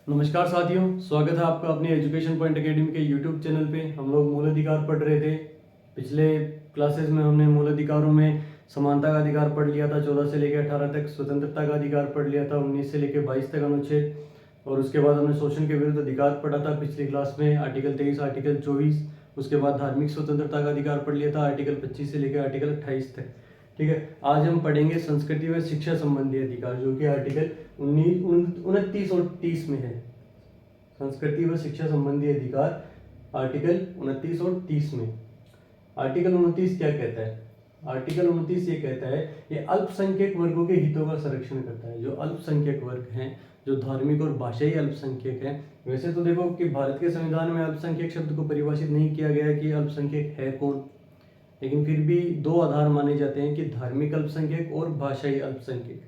नमस्कार साथियों, स्वागत है आपका अपने एजुकेशन पॉइंट एकेडमी के यूट्यूब चैनल पे। हम लोग मूल अधिकार पढ़ रहे थे। पिछले क्लासेस में हमने मूल अधिकारों में समानता का अधिकार पढ़ लिया था, 14 से लेकर 18 तक। स्वतंत्रता का अधिकार पढ़ लिया था, 19 से लेकर 22 तक अनुच्छेद। और उसके बाद हमने शोषण के विरुद्ध अधिकार पढ़ा था पिछली क्लास में, आर्टिकल 23, आर्टिकल 24। उसके बाद धार्मिक स्वतंत्रता का अधिकार पढ़ लिया था, आर्टिकल 25 से लेकर आर्टिकल 28 तक। ठीक है, आज हम पढ़ेंगे संस्कृति व शिक्षा संबंधी अधिकार, जो कि आर्टिकल 29 और 30 में है। संस्कृति व शिक्षा संबंधी अधिकार आर्टिकल 29 और 30 में। आर्टिकल 29 क्या कहता है? आर्टिकल 29 ये कहता है, ये अल्पसंख्यक वर्गों के हितों का संरक्षण करता है। जो अल्पसंख्यक वर्ग हैं, जो धार्मिक और भाषाई अल्पसंख्यक हैं। वैसे तो देखो कि भारत के संविधान में अल्पसंख्यक शब्द को परिभाषित नहीं किया गया है कि अल्पसंख्यक है कौन, लेकिन फिर भी दो आधार माने जाते हैं कि धार्मिक अल्पसंख्यक और भाषाई अल्पसंख्यक,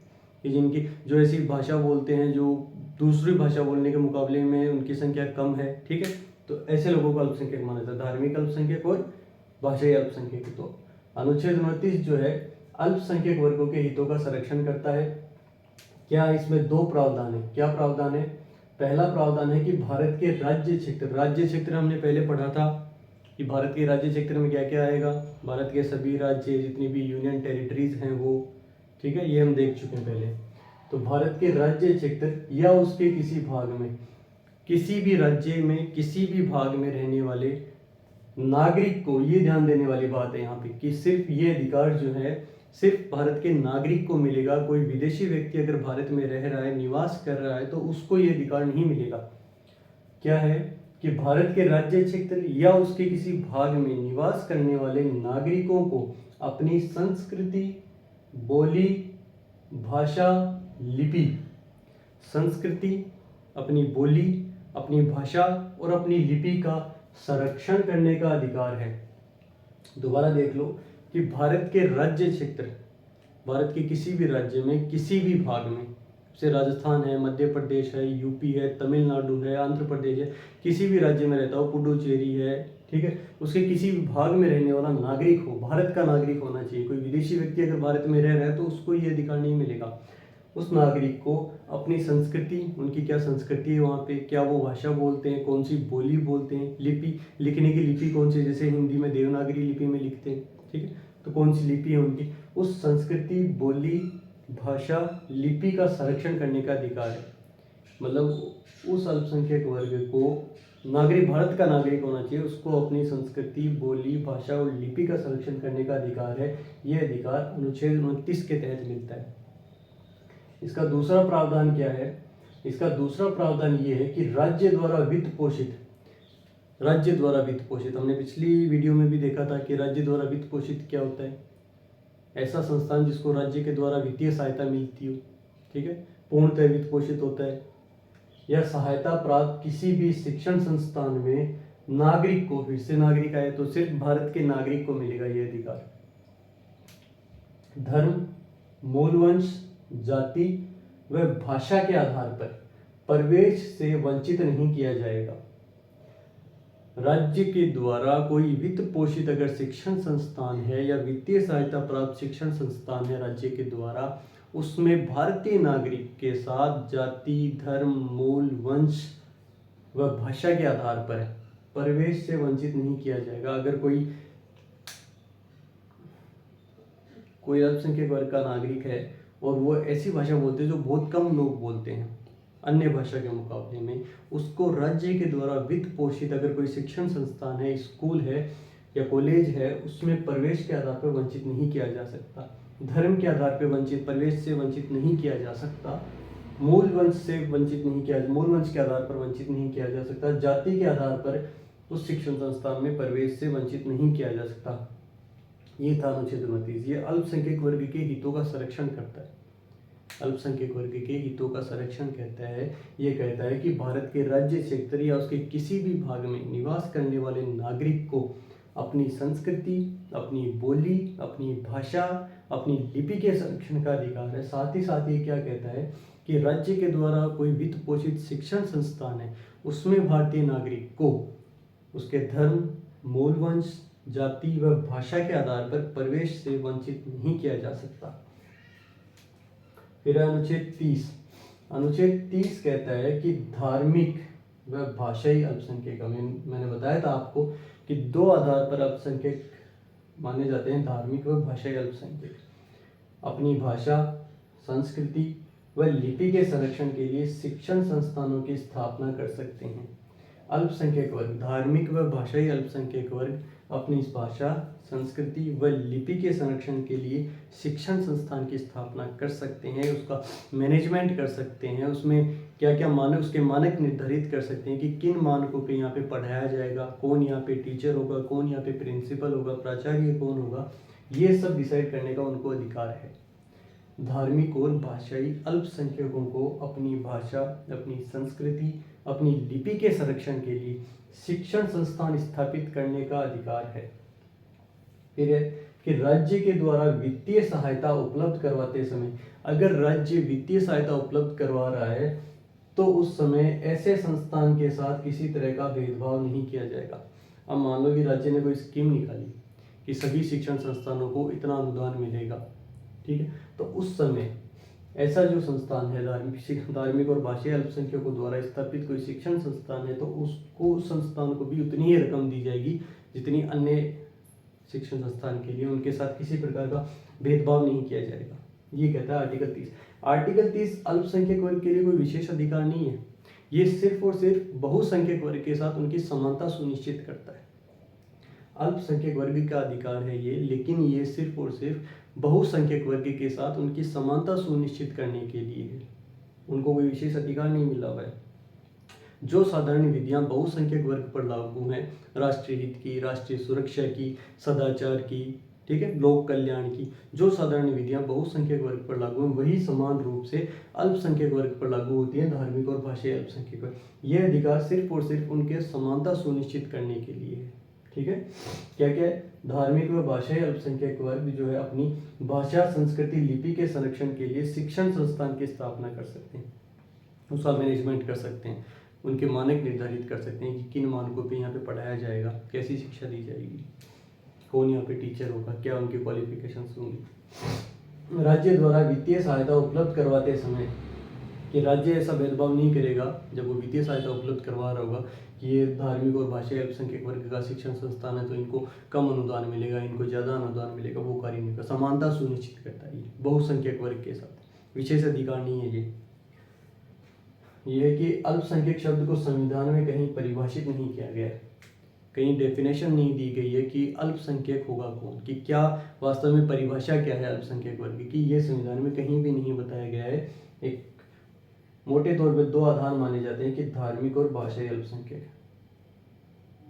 कि जिनकी जो ऐसी भाषा बोलते हैं जो दूसरी भाषा बोलने के मुकाबले में उनकी संख्या कम है। ठीक है, तो ऐसे लोगों को अल्पसंख्यक माना जाता है, धार्मिक अल्पसंख्यक और भाषाई अल्पसंख्यक। तो अनुच्छेद 29 जो है अल्पसंख्यक वर्गों के हितों का संरक्षण करता है। क्या इसमें दो प्रावधान है? क्या प्रावधान है? पहला प्रावधान है कि भारत के राज्य क्षेत्र हमने पहले पढ़ा था कि भारत के राज्य क्षेत्र में क्या क्या आएगा। भारत के सभी राज्य, जितनी भी यूनियन टेरिटरीज हैं वो, ठीक है, ये हम देख चुके हैं पहले। तो भारत के राज्य क्षेत्र या उसके किसी भाग में, किसी भी राज्य में किसी भी भाग में रहने वाले नागरिक को, ये ध्यान देने वाली बात है यहाँ पे कि सिर्फ ये अधिकार जो है सिर्फ भारत के नागरिक को मिलेगा। कोई विदेशी व्यक्ति अगर भारत में रह रहा है, निवास कर रहा है, तो उसको ये अधिकार नहीं मिलेगा। क्या है कि भारत के राज्य क्षेत्र या उसके किसी भाग में निवास करने वाले नागरिकों को अपनी संस्कृति, बोली, भाषा, लिपि, संस्कृति, अपनी बोली, अपनी भाषा और अपनी लिपि का संरक्षण करने का अधिकार है। दोबारा देख लो कि भारत के राज्य क्षेत्र, भारत के किसी भी राज्य में किसी भी भाग में, जैसे राजस्थान है, मध्य प्रदेश है, यूपी है, तमिलनाडु है, आंध्र प्रदेश है, किसी भी राज्य में रहता हो, पुडुचेरी है, ठीक है, उसके किसी भी भाग में रहने वाला नागरिक हो, भारत का नागरिक होना चाहिए। कोई विदेशी व्यक्ति अगर भारत में रह रहा है तो उसको ये अधिकार नहीं मिलेगा। उस नागरिक को अपनी संस्कृति, उनकी क्या संस्कृति है वहाँ पे, क्या वो भाषा बोलते हैं, कौन सी बोली बोलते हैं, लिपि, लिखने की लिपि कौन सी, जैसे हिंदी में देवनागरी लिपि में लिखते हैं, ठीक है, तो कौन सी लिपि है उनकी, उस संस्कृति, बोली, भाषा, लिपि का संरक्षण करने का अधिकार है। मतलब उस अल्पसंख्यक वर्ग को नागरिक, भारत का नागरिक होना चाहिए, उसको अपनी संस्कृति, बोली, भाषा और लिपि का संरक्षण करने का अधिकार है। यह अधिकार अनुच्छेद 29 के तहत मिलता है। इसका दूसरा प्रावधान क्या है? इसका दूसरा प्रावधान ये है कि राज्य द्वारा वित्त पोषित, राज्य द्वारा वित्त पोषित, हमने पिछली वीडियो में भी देखा था कि राज्य द्वारा वित्त पोषित क्या होता है। ऐसा संस्थान जिसको राज्य के द्वारा वित्तीय सहायता मिलती हो, ठीक है, पूर्णतः वित्त पोषित होता है। या सहायता प्राप्त किसी भी शिक्षण संस्थान में नागरिक को, फिर से नागरिक आए तो सिर्फ भारत के नागरिक को मिलेगा ये अधिकार। धर्म, मूल वंश, जाति व भाषा के आधार पर प्रवेश से वंचित नहीं किया जाएगा। राज्य के द्वारा कोई वित्त पोषित अगर शिक्षण संस्थान है या वित्तीय सहायता प्राप्त शिक्षण संस्थान है राज्य के द्वारा, उसमें भारतीय नागरिक के साथ जाति, धर्म, मूल वंश व भाषा के आधार पर प्रवेश से वंचित नहीं किया जाएगा। अगर कोई अल्पसंख्यक वर्ग का नागरिक है और वो ऐसी भाषा बोलते हैं जो बहुत कम लोग बोलते हैं अन्य भाषा के मुकाबले में, उसको राज्य के द्वारा वित्त पोषित अगर कोई शिक्षण संस्थान है, स्कूल है या कॉलेज है, उसमें प्रवेश के आधार पर वंचित नहीं किया जा सकता। धर्म के आधार पर वंचित, प्रवेश से वंचित नहीं किया जा सकता। मूल वंश से वंचित नहीं किया, मूल वंश के आधार पर वंचित नहीं किया जा सकता। जाति के आधार पर उस शिक्षण संस्थान में प्रवेश से वंचित नहीं किया जा सकता। ये था अनुच्छेद 29। ये अल्पसंख्यक वर्ग के हितों का संरक्षण करता है। अल्पसंख्यक वर्ग के हितों का संरक्षण कहता है, ये कहता है कि भारत के राज्य क्षेत्र या उसके किसी भी भाग में निवास करने वाले नागरिक को अपनी संस्कृति, अपनी बोली, अपनी भाषा, अपनी लिपि के संरक्षण का अधिकार है। साथ ही साथ ये क्या कहता है कि राज्य के द्वारा कोई वित्त पोषित शिक्षण संस्थान है, उसमें भारतीय नागरिक को उसके धर्म, मूल वंश, जाति व भाषा के आधार पर प्रवेश से वंचित नहीं किया जा सकता। फिर अनुच्छेद 30। अनुच्छेद 30 कहता है कि धार्मिक व भाषाई अल्पसंख्यक, मैंने बताया था आपको कि दो आधार पर अल्पसंख्यक माने जाते हैं, धार्मिक व भाषाई अल्पसंख्यक। अपनी भाषा, संस्कृति व लिपि के संरक्षण के लिए शिक्षण संस्थानों की स्थापना कर सकते हैं। अल्पसंख्यक वर्ग, धार्मिक व भाषाई अल्पसंख्यक वर्ग अपनी भाषा, संस्कृति व लिपि के संरक्षण के लिए शिक्षण संस्थान की स्थापना कर सकते हैं, उसका मैनेजमेंट कर सकते हैं, उसमें क्या क्या मानक, उसके मानक निर्धारित कर सकते हैं कि किन मानकों पे यहाँ पे पढ़ाया जाएगा, कौन यहाँ पे टीचर होगा, कौन यहाँ पे प्रिंसिपल होगा, प्राचार्य कौन होगा, ये सब डिसाइड करने का उनको अधिकार है। धार्मिक और भाषाई अल्पसंख्यकों को अपनी भाषा, अपनी संस्कृति, अपनी लिपि के संरक्षण के लिए शिक्षण संस्थान स्थापित करने का अधिकार है। फिर है कि राज्य के द्वारा वित्तीय सहायता उपलब्ध करवाते समय, अगर राज्य वित्तीय सहायता उपलब्ध करवा रहा है तो उस समय ऐसे संस्थान के साथ किसी तरह का भेदभाव नहीं किया जाएगा। अब मान लो कि राज्य ने कोई स्कीम निकाली कि सभी शिक्षण संस्थानों को इतना अनुदान मिलेगा, ठीक है, तो उस समय ऐसा जो संस्थान है, धार्मिक और भाषाई अल्पसंख्यकों द्वारा स्थापित कोई शिक्षण संस्थान है, तो उसको, उस संस्थान को भी उतनी ही रकम दी जाएगी जितनी अन्य शिक्षण संस्थान के लिए, उनके साथ किसी प्रकार का भेदभाव नहीं किया जाएगा। ये कहता है आर्टिकल 30। आर्टिकल 30 अल्पसंख्यक वर्ग के लिए कोई विशेष अधिकार नहीं है, ये सिर्फ और सिर्फ बहुसंख्यक वर्ग के साथ उनकी समानता सुनिश्चित करता है। अल्पसंख्यक वर्ग का अधिकार है ये, लेकिन ये सिर्फ और सिर्फ बहुसंख्यक वर्ग के साथ उनकी समानता सुनिश्चित करने के लिए है, उनको कोई विशेष अधिकार नहीं मिला हुआ है। जो साधारण विधियां बहुसंख्यक वर्ग पर लागू हैं, राष्ट्रीय हित की, राष्ट्रीय सुरक्षा की, सदाचार की, ठीक है, लोक कल्याण की, जो साधारण विधियां बहुसंख्यक वर्ग पर लागू हैं वही समान रूप से अल्पसंख्यक वर्ग पर लागू होती हैं, धार्मिक और भाषाई अल्पसंख्यक वर्ग। यह अधिकार सिर्फ और सिर्फ उनके समानता सुनिश्चित करने के लिए है, ठीक है। क्या क्या है? धार्मिक व भाषाई अल्पसंख्यक वर्ग जो है अपनी भाषा, संस्कृति, लिपि के संरक्षण के लिए शिक्षण संस्थान की स्थापना कर सकते हैं, उसका मैनेजमेंट कर सकते हैं, उनके मानक निर्धारित कर सकते हैं कि किन मानकों पे यहाँ पे पढ़ाया जाएगा, कैसी शिक्षा दी जाएगी, कौन यहाँ पे टीचर होगा, क्या उनकी क्वालिफिकेशंस होंगी। राज्य द्वारा वित्तीय सहायता उपलब्ध करवाते समय कि राज्य ऐसा भेदभाव नहीं करेगा जब वो वित्तीय सहायता उपलब्ध करवा रहा होगा कि ये धार्मिक और भाषाई अल्पसंख्यक वर्ग का शिक्षण संस्थान है तो इनको कम अनुदान मिलेगा, इनको ज़्यादा अनुदान मिलेगा, वो कार्य नहीं करता। समानता सुनिश्चित करता है ये बहुसंख्यक वर्ग के साथ, विशेष अधिकार नहीं है ये है कि अल्पसंख्यक शब्द को संविधान में कहीं परिभाषित नहीं किया गया है, कहीं डेफिनेशन नहीं दी गई है कि अल्पसंख्यक होगा कौन, कि क्या वास्तव में परिभाषा क्या है अल्पसंख्यक वर्ग की, ये संविधान में कहीं भी नहीं बताया गया है। एक मोटे तौर पे दो आधार माने जाते हैं कि धार्मिक और भाषाई अल्पसंख्यक,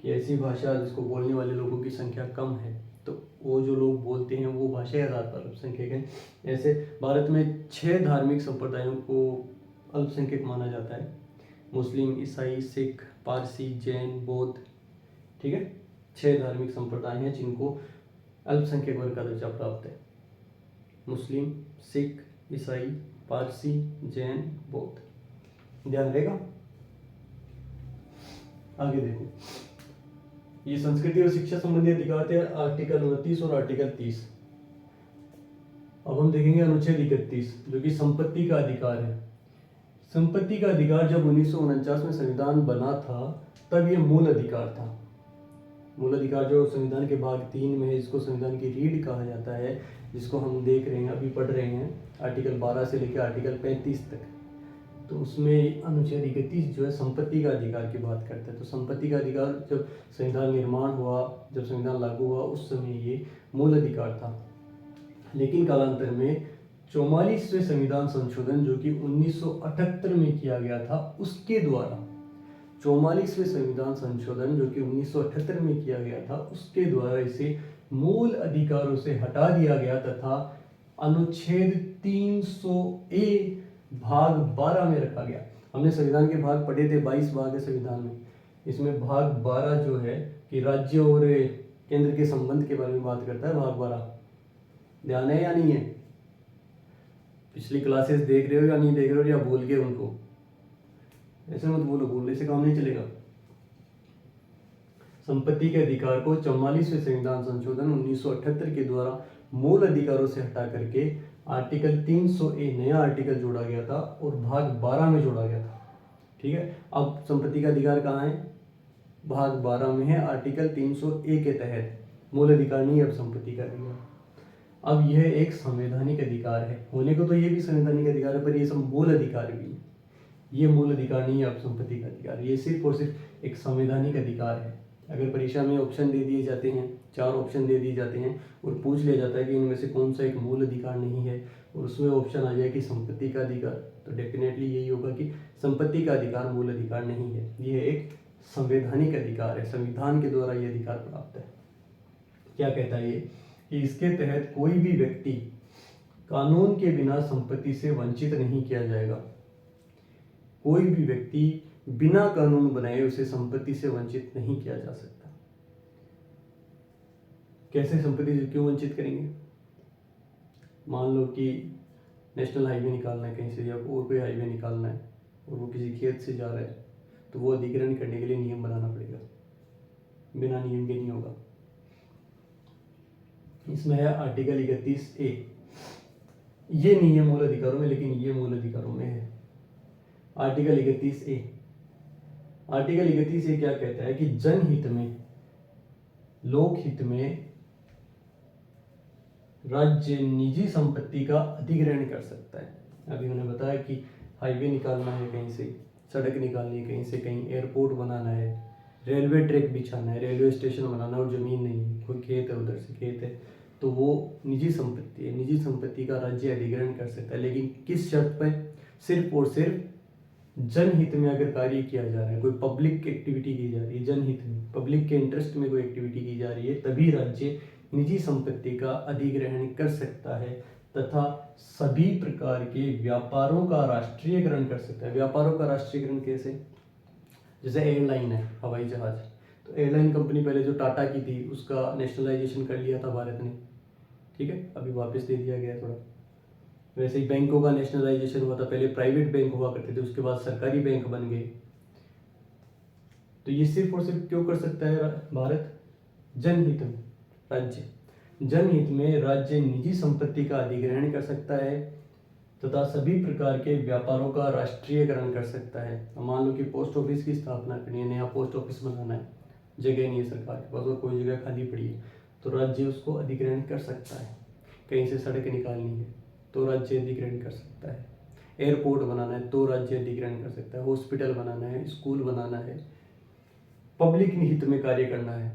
कि ऐसी भाषा जिसको बोलने वाले लोगों की संख्या कम है, तो वो जो लोग बोलते हैं वो भाषाई आधार पर अल्पसंख्यक हैं। ऐसे भारत में 6 धार्मिक संप्रदायों को अल्पसंख्यक माना जाता है, मुस्लिम, ईसाई, सिख, पारसी, जैन, बौद्ध, ठीक है। 6 धार्मिक संप्रदाय हैं जिनको अल्पसंख्यक वर्ग का दर्जा प्राप्त है, मुस्लिम, सिख, ईसाई, पारसी, जैन, बौद्ध। ध्यान रहेगा। आगे देखो, ये संस्कृति और शिक्षा संबंधी अधिकार थे आर्टिकल 29 और आर्टिकल 30। अब हम देखेंगे अनुच्छेद 31 जो कि संपत्ति का अधिकार है। संपत्ति का अधिकार जब 1949 में संविधान बना था तब ये मूल अधिकार था। मूल अधिकार जो संविधान के भाग 3 में है, जिसको संविधान की रीढ़ कहा जाता है, जिसको हम देख रहे हैं, अभी पढ़ रहे हैं, आर्टिकल 12 से लेकर आर्टिकल 35 तक, तो उसमें अनुच्छेद 31 जो है संपत्ति का अधिकार की बात करता है। तो संपत्ति का अधिकार जब संविधान निर्माण हुआ, जब संविधान लागू हुआ, उस समय ये मूल अधिकार था। लेकिन कालांतर में 44वें संविधान संशोधन जो कि 1978 में किया गया था, उसके द्वारा 44वें संविधान संशोधन जो कि 1978 में किया गया था, उसके द्वारा इसे मूल अधिकारों से हटा दिया गया तथा अनुच्छेद 300A भाग 12 में रखा गया। हमने संविधान के भाग पढ़े थे, 22 भाग है संविधान में, इसमें भाग 12 जो है कि राज्य और केंद्र के संबंध के बारे में बात करता है। भाग 12 ध्यान है या नहीं है? पिछली क्लासेस देख रहे हो या नहीं देख रहे हो, या भूल गए उनको? ऐसे मत बोलो, बोलने से काम नहीं चलेगा। संपत्ति के अधिकार को 44वें संविधान संशोधन 1978 के द्वारा मूल अधिकारों से हटा करके आर्टिकल 300A नया आर्टिकल जोड़ा गया था और भाग 12 में जोड़ा गया था। ठीक है, अब संपत्ति का अधिकार कहाँ है? भाग 12 में है, आर्टिकल 300A के तहत। मूल अधिकार नहीं है अब संपत्ति का अधिकार। अब यह एक संवैधानिक अधिकार है, होने को तो ये भी संवैधानिक अधिकार है, पर ये सब मूल अधिकार भी है। ये मूल अधिकार नहीं है अब संपत्ति का अधिकार, ये सिर्फ और सिर्फ एक संवैधानिक अधिकार है। अगर परीक्षा में ऑप्शन दे दिए जाते हैं, 4 ऑप्शन दे दिए जाते हैं और पूछ लिया जाता है कि इनमें से कौन सा एक मूल अधिकार नहीं है, और उसमें ऑप्शन आ जाए कि संपत्ति का अधिकार, तो डेफिनेटली यही होगा कि संपत्ति का अधिकार मूल अधिकार नहीं है, यह एक संवैधानिक अधिकार है, संविधान के द्वारा यह अधिकार प्राप्त है। क्या कहता है ये कि इसके तहत कोई भी व्यक्ति कानून के बिना संपत्ति से वंचित नहीं किया जाएगा। कोई भी व्यक्ति बिना कानून बनाए उसे संपत्ति से वंचित नहीं किया जा सकता। कैसे संपत्ति से क्यों वंचित करेंगे? मान लो कि नेशनल हाईवे निकालना है कहीं से, या और कोई हाईवे निकालना है और वो किसी खेत से जा रहा है, तो वो अधिग्रहण करने के लिए नियम बनाना पड़ेगा, बिना नियम के नहीं होगा। इसमें है आर्टिकल 31A, ये नहीं है मूल अधिकारों में, लेकिन ये मूल अधिकारों में है। आर्टिकल 31A, आर्टिकल 31A क्या कहता है कि जनहित में, लोकहित में राज्य निजी संपत्ति का अधिग्रहण कर सकता है। अभी मैंने बताया कि हाईवे निकालना है कहीं से, सड़क निकालनी है कहीं से कहीं, एयरपोर्ट बनाना है, रेलवे ट्रैक बिछाना है, रेलवे स्टेशन बनाना, और जमीन नहीं है, कोई खेत है, उधर से खेत है, तो वो निजी संपत्ति है। निजी संपत्ति का राज्य अधिग्रहण कर सकता है, लेकिन किस शर्त पर? सिर्फ और सिर्फ जनहित में अगर कार्य किया जा रहा है, कोई पब्लिक एक्टिविटी की जा रही है, जनहित में, पब्लिक के इंटरेस्ट में कोई एक्टिविटी की जा रही है, तभी राज्य निजी संपत्ति का अधिग्रहण कर सकता है, तथा सभी प्रकार के व्यापारों का राष्ट्रीयकरण कर सकता है। व्यापारों का राष्ट्रीयकरण कैसे? जैसे एयरलाइन है, हवाई जहाज, तो एयरलाइन कंपनी पहले जो टाटा की थी उसका नेशनलाइजेशन कर लिया था भारत ने, ठीक है, अभी वापस दे दिया गया थोड़ा। वैसे ही बैंकों का नेशनलाइजेशन हुआ था, पहले प्राइवेट बैंक हुआ करते थे, उसके बाद सरकारी बैंक बन गए। तो ये सिर्फ और सिर्फ क्यों कर सकता है भारत? जनहित में, राज्य जनहित में राज्य निजी संपत्ति का अधिग्रहण कर सकता है तथा सभी प्रकार के व्यापारों का राष्ट्रीयकरण कर सकता है। मान लो कि पोस्ट ऑफिस की स्थापना करनी है, नया पोस्ट ऑफिस बनाना है, जगह नहीं है सरकार के पास और कोई जगह खाली पड़ी है, तो राज्य उसको अधिग्रहण कर सकता है। कहीं से सड़क निकालनी है तो राज्य अधिग्रहण कर सकता है, एयरपोर्ट बनाना है तो राज्य अधिग्रहण कर सकता है, हॉस्पिटल बनाना है, स्कूल बनाना है, पब्लिक हित में कार्य करना है,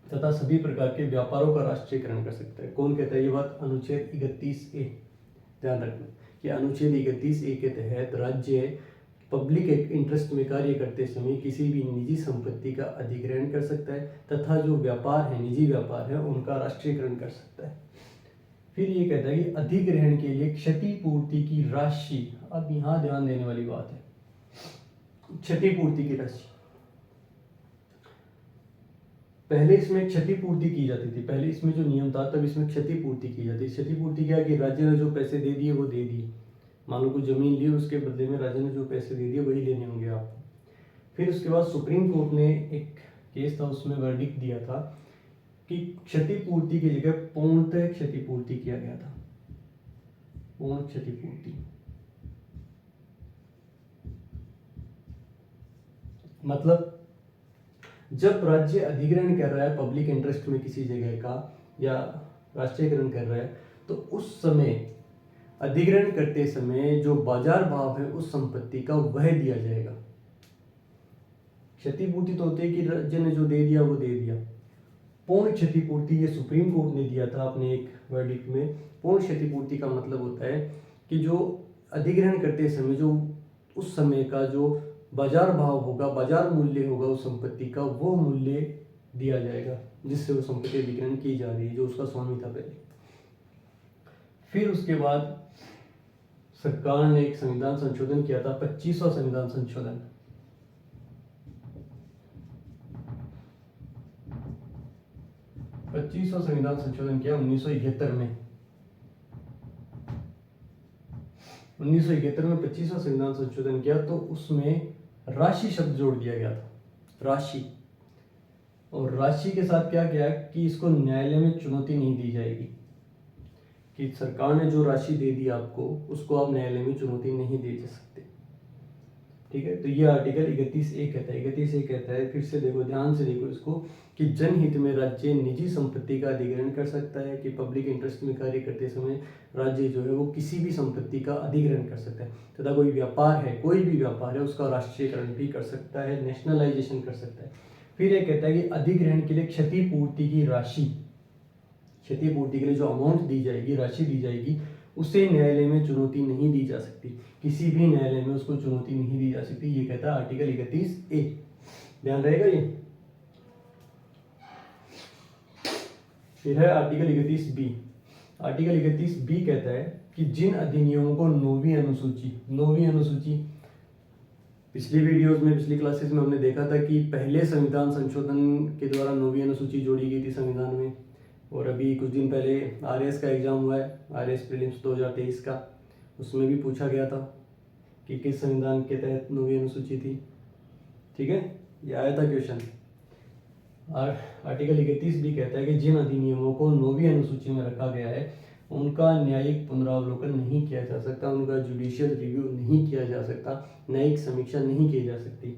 तथा सभी प्रकार के व्यापारों का राष्ट्रीयकरण कर सकता है। कौन कहता है ये बात? अनुच्छेद 31A। ध्यान रखना कि अनुच्छेद 31A के तहत राज्य पब्लिक इंटरेस्ट में कार्य करते समय किसी भी निजी संपत्ति का अधिग्रहण कर सकता है तथा जो व्यापार है, निजी व्यापार है, उनका राष्ट्रीयकरण कर सकता है। फिर ये कहता है कि अधिग्रहण के लिए क्षतिपूर्ति की राशि, अब यहाँ ध्यान देने वाली बात है, क्षतिपूर्ति की राशि। पहले इसमें क्षतिपूर्ति की जाती थी, पहले इसमें जो नियम था तब इसमें क्षतिपूर्ति की जाती। क्षतिपूर्ति क्या कि राज्य ने जो पैसे दे दिए वो दे दिए, मान लो कोई जमीन ली, उसके बदले में राज्य ने जो पैसे दे दिए वही लेने होंगे आपको। फिर उसके बाद सुप्रीम कोर्ट ने एक केस था, उसमें वर्डिक्ट दिया था कि क्षतिपूर्ति की जगह पूर्णतः क्षतिपूर्ति किया गया था, पूर्ण क्षतिपूर्ति। मतलब जब राज्य अधिग्रहण कर रहा है पब्लिक इंटरेस्ट में किसी जगह का या राष्ट्रीयकरण कर रहा है, तो उस समय अधिग्रहण करते समय जो बाजार भाव है उस संपत्ति का वह दिया जाएगा। क्षतिपूर्ति तो होती है कि राज्य ने जो दे दिया वो दे दिया। पूर्ण क्षतिपूर्ति ये सुप्रीम कोर्ट ने दिया था अपने एक वर्डिक्ट में। पूर्ण क्षतिपूर्ति का मतलब होता है कि जो अधिग्रहण करते समय जो उस समय का जो बाजार भाव होगा, बाजार मूल्य होगा उस संपत्ति का, वो मूल्य दिया जाएगा जिससे वो संपत्ति अधिग्रहण की जा रही है, जो उसका स्वामी था पहले। फिर उसके बाद सरकार ने एक संविधान संशोधन किया था, 25वां संविधान संशोधन। संविधान संशोधन किया 1971 में। 1971 में 25वां संविधान संशोधन किया, तो उसमें राशि शब्द जोड़ दिया गया था, राशि। और राशि के साथ क्या किया कि इसको न्यायालय में चुनौती नहीं दी जाएगी। कि सरकार ने जो राशि दे दी आपको, उसको आप न्यायालय में चुनौती नहीं दे सकते। ठीक है, तो ये आर्टिकल 31A कहता है। 31A कहता है, फिर से देखो, ध्यान से देखो इसको, कि जनहित में राज्य निजी संपत्ति का अधिग्रहण कर सकता है, कि पब्लिक इंटरेस्ट में कार्य करते समय राज्य जो है वो किसी भी संपत्ति का अधिग्रहण कर सकता है, तथा कोई व्यापार है, कोई भी व्यापार है, उसका राष्ट्रीयकरण भी कर सकता है, नेशनलाइजेशन कर सकता है। फिर ये कहता है कि अधिग्रहण के लिए क्षतिपूर्ति की राशि, क्षतिपूर्ति के लिए जो अमाउंट दी जाएगी, राशि दी जाएगी, उसे न्यायालय में चुनौती नहीं दी जा सकती, किसी भी न्यायालय में उसको चुनौती नहीं दी जा सकती। ये कहता है आर्टिकल 31A। ध्यान रहेगा ये। फिर है आर्टिकल 31B। आर्टिकल 31B कहता है कि जिन अधिनियमों को 9वीं अनुसूची, पिछली वीडियोस में, पिछली क्लासेस में हमने देखा था कि पहले संविधान संशोधन के द्वारा 9वीं अनुसूची जोड़ी गई थी संविधान में, और अभी कुछ दिन पहले आरएस का एग्जाम हुआ है, आरएस प्रीलिम्स 2023 का, उसमें भी पूछा गया था कि किस संविधान के तहत 9वीं अनुसूची थी। ठीक है, ये आया था क्वेश्चन। आर्टिकल 31B कहता है कि जिन अधिनियमों को 9वीं अनुसूची में रखा गया है, उनका न्यायिक पुनरावलोकन नहीं किया जा सकता, उनका जुडिशियल रिव्यू नहीं किया जा सकता, न्यायिक समीक्षा नहीं की जा सकती।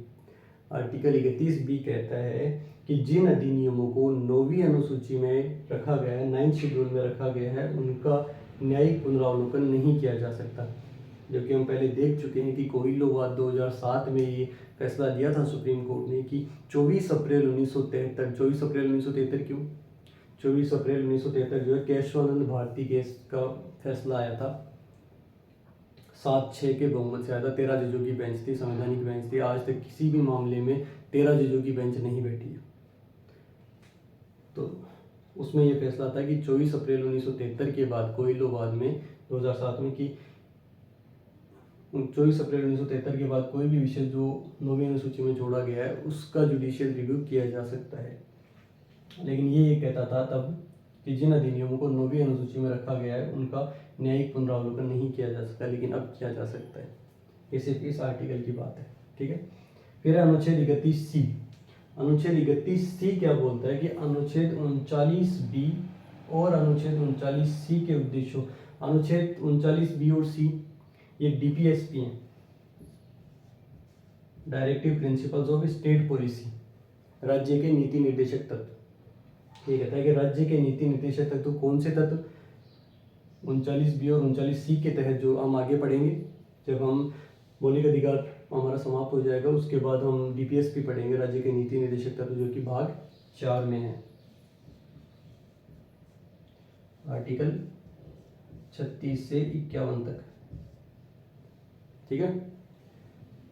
आर्टिकल 31B कहता है कि जिन अधिनियमों को 9वीं अनुसूची में रखा गया है, 9th शेड्यूल में रखा गया है, उनका न्यायिक पुनरावलोकन नहीं किया जा सकता। जबकि हम पहले देख चुके हैं कि कोहिलोवाद 2007 में ये फैसला दिया था सुप्रीम कोर्ट ने कि 24 अप्रैल 1973, 24 अप्रैल 1973 क्यों? 24 अप्रैल 1973 जो है केशवानंद भारती केस का फैसला आया था, 7-6 के बहुमत से आया था। 13 जजों की बेंच थी, संवैधानिक बेंच थी। आज तक किसी भी मामले में 13 जजों की बेंच नहीं बैठी है। तो उसमें यह फैसला था कि 24 अप्रैल 1973 के बाद कोहिलोवाद में 2007 में कि 24 अप्रैल 1973 के बाद कोई भी विषय जो 9वीं अनुसूची में जोड़ा गया है, उसका जुडिशियल रिव्यू किया जा सकता है। लेकिन ये कहता था तब कि जिन अधिनियमों को 9वीं अनुसूची में रखा गया है, उनका न्यायिक पुनरावलोकन नहीं किया जा सकता, लेकिन अब किया जा सकता है। ये सिर्फ इस आर्टिकल की बात है। ठीक है, फिर अनुच्छेद 31C। अनुच्छेद 31C क्या बोलता है कि अनुच्छेद 39B और अनुच्छेद 39C के उद्देश्यों, अनुच्छेद 39B और C ये DPSP हैं, directive principles of state policy, राज्य के नीति निर्देशक तत्व। ये कहता है कि राज्य के नीति निर्देशक तत्व कौन से तत्व? 39B और 39C के तहत जो हम आगे पढ़ेंगे, जब हम मौलिक अधिकार हमारा समाप्त हो जाएगा, उसके बाद हम DPSP पढ़ेंगे, राज्य के नीति निर्देशक तत्व, जो कि भाग 4 में है, आर्टिकल 36 से 51 तक। ठीक है,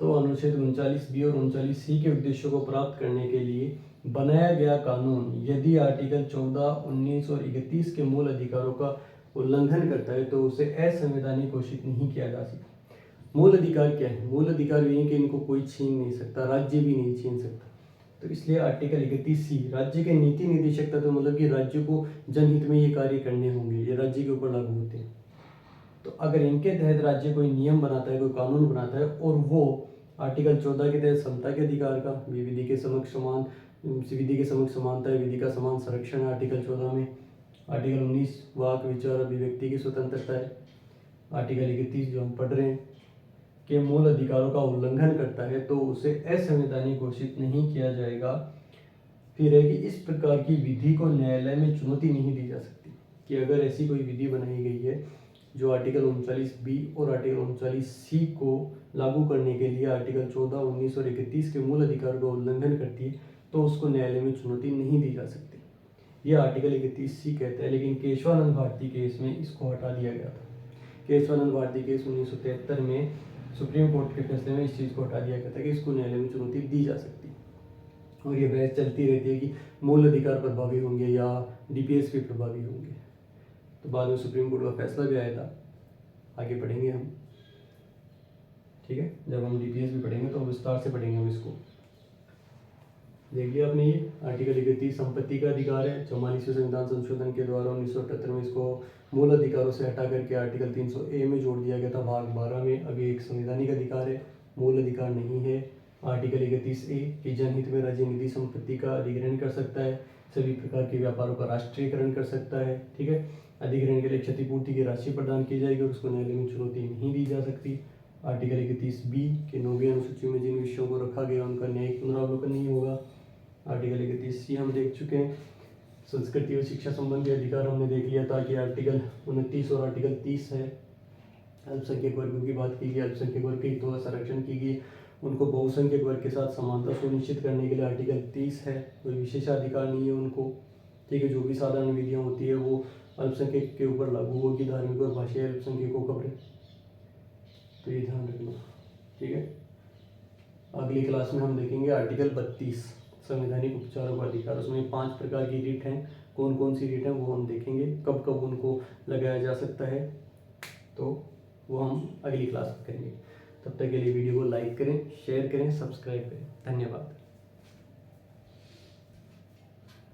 तो अनुच्छेद 39B और 39C के उद्देश्यों को प्राप्त करने के लिए बनाया गया कानून यदि आर्टिकल 14, 19 और 31 के मूल अधिकारों का उल्लंघन करता है, तो उसे असंवैधानिक घोषित नहीं किया जा सकता। मूल अधिकार क्या है? मूल अधिकार ये है कि इनको कोई छीन नहीं सकता, राज्य भी नहीं छीन सकता। तो इसलिए आर्टिकल 31C, राज्य के नीति निर्देशक तत्व, मतलब कि राज्य को जनहित में ये कार्य करने होंगे, ये राज्य के ऊपर लागू होते हैं। तो अगर इनके तहत राज्य कोई नियम बनाता है, कोई कानून बनाता है, और वो आर्टिकल 14 के तहत समता के अधिकार का, विधि के समक्ष समान, विधि के समक्ष समानता है, विधि का समान संरक्षण है आर्टिकल 14 में। आर्टिकल 19 वाक विचार अभिव्यक्ति की स्वतंत्रता है। आर्टिकल 31 जो हम पढ़ रहे हैं के मूल अधिकारों का उल्लंघन करता है, तो उसे असंवैधानिक घोषित नहीं किया जाएगा। फिर है कि इस प्रकार की विधि को न्यायालय में चुनौती नहीं दी जा सकती, कि अगर ऐसी कोई विधि बनाई गई है जो आर्टिकल 39B और आर्टिकल 39C को लागू करने के लिए आर्टिकल 14, 19 और 31 के मूल अधिकारों का उल्लंघन करती है, तो उसको न्यायालय में चुनौती नहीं दी जा सकती। यह आर्टिकल 31C कहता है। लेकिन केशवानंद भारती केस में इसको हटा दिया गया था। केशवानंद भारती केस 1973 में सुप्रीम कोर्ट के फैसले में इस चीज़ को हटा दिया गया था कि इसको न्यायालय में चुनौती दी जा सकती। और ये बहस चलती रहती है कि मूल अधिकार प्रभावी होंगे या DPSP प्रभावी होंगे। तो बाद में सुप्रीम कोर्ट का फैसला भी आया था, आगे पढ़ेंगे हम। ठीक है, जब हम DPSP पढ़ेंगे तो विस्तार से पढ़ेंगे हम इसको। देख लिया आपने, ये आर्टिकल 31 संपत्ति का अधिकार है। 44वें संविधान संशोधन के द्वारा 1978 में इसको मूल अधिकारों से हटा करके आर्टिकल 300A में जोड़ दिया गया था, भाग 12 में। अभी एक संवैधानिक अधिकार है, मूल अधिकार नहीं है। आर्टिकल 31A कि जनहित में राज्य निधि संपत्ति का अधिग्रहण कर सकता है, सभी प्रकार के व्यापारों का राष्ट्रीयकरण कर सकता है। ठीक है, अधिग्रहण के लिए क्षतिपूर्ति की राशि प्रदान की जाएगी और उसको न्यायालय में चुनौती नहीं दी जा सकती। आर्टिकल 31B के 9वीं अनुसूची में जिन विषयों को रखा गया उनका न्यायिक पुनरावलोकन नहीं होगा। आर्टिकल 31C हम देख चुके हैं। संस्कृति और शिक्षा संबंधी अधिकार हमने देख लिया था कि आर्टिकल 29 और आर्टिकल 30 है। अल्पसंख्यक वर्गों की बात की गई, अल्पसंख्यक वर्ग के हितों का संरक्षण की गई, उनको बहुसंख्यक वर्ग के साथ समानता सुनिश्चित करने के लिए आर्टिकल 30 है। कोई विशेषाधिकार नहीं है उनको, ठीक है। जो भी साधारण विधियाँ होती है वो अल्पसंख्यक के ऊपर लागू होगी, धार्मिक और भाषाई अल्पसंख्यकों को कपड़े, तो ये ध्यान रखना, ठीक है। अगली क्लास में हम देखेंगे आर्टिकल 32 संवैधानिक उपचारों का अधिकार। उसमें 5 प्रकार की रीट हैं, कौन कौन सी रीट हैं वो हम देखेंगे, कब कब उनको लगाया जा सकता है, तो वो हम अगली क्लास में करेंगे। तब तक के लिए वीडियो को लाइक करें, शेयर करें, सब्सक्राइब करें। धन्यवाद।